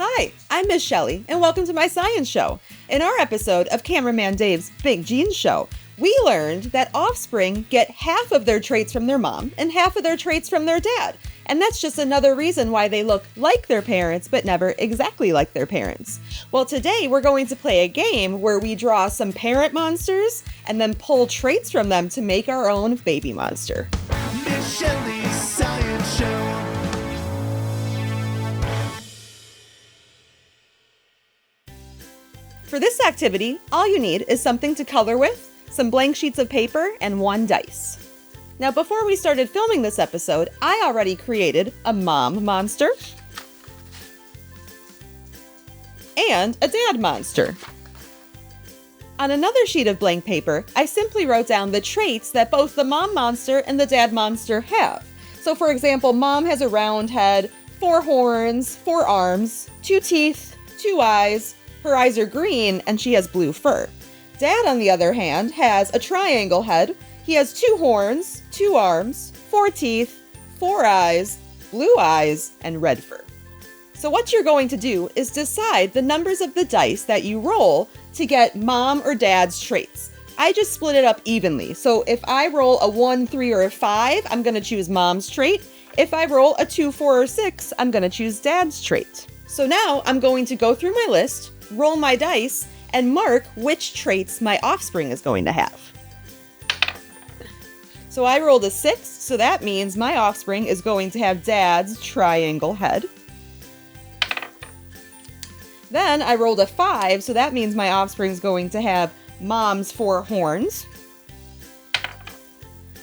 Hi, I'm Miss Shelley, and welcome to my science show. In our episode of Cameraman Dave's Big Genes Show, we learned that offspring get half of their traits from their mom and half of their traits from their dad. And that's just another reason why they look like their parents, but never exactly like their parents. Well, today we're going to play a game where we draw some parent monsters and then pull traits from them to make our own baby monster. Miss Shelley Science Show. For this activity, all you need is something to color with, some blank sheets of paper, and one dice. Now, before we started filming this episode, I already created a mom monster and a dad monster. On another sheet of blank paper, I simply wrote down the traits that both the mom monster and the dad monster have. So for example, mom has a round head, 4 horns, 4 arms, 2 teeth, 2 eyes, her eyes are green, and she has blue fur. Dad, on the other hand, has a triangle head. He has 2 horns, 2 arms, 4 teeth, 4 eyes, blue eyes, and red fur. So what you're going to do is decide the numbers of the dice that you roll to get mom or dad's traits. I just split it up evenly. So if I roll a 1, 3, or a 5, I'm going to choose mom's trait. If I roll a 2, 4, or 6, I'm going to choose dad's trait. So now I'm going to go through my list, roll my dice, and mark which traits my offspring is going to have. So I rolled a 6, so that means my offspring is going to have dad's triangle head. Then I rolled a 5, so that means my offspring is going to have mom's 4 horns.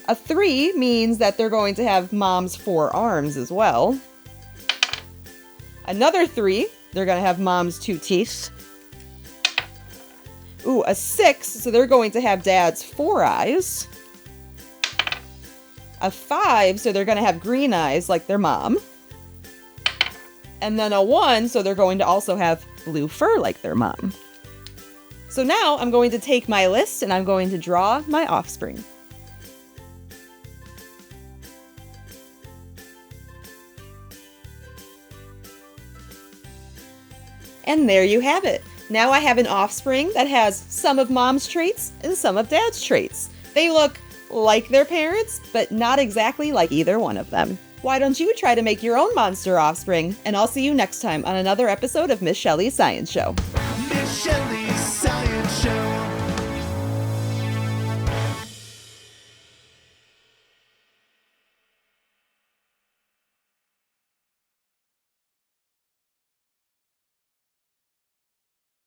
A 3 means that they're going to have mom's 4 arms as well. Another 3, they're going to have mom's 2 teeth. Ooh, a 6, so they're going to have dad's 4 eyes. A 5, so they're going to have green eyes like their mom. And then a 1, so they're going to also have blue fur like their mom. So now I'm going to take my list and I'm going to draw my offspring. And there you have it. Now I have an offspring that has some of mom's traits and some of dad's traits. They look like their parents, but not exactly like either one of them. Why don't you try to make your own monster offspring? And I'll see you next time on another episode of Miss Shelley's Science Show. Miss Shelley.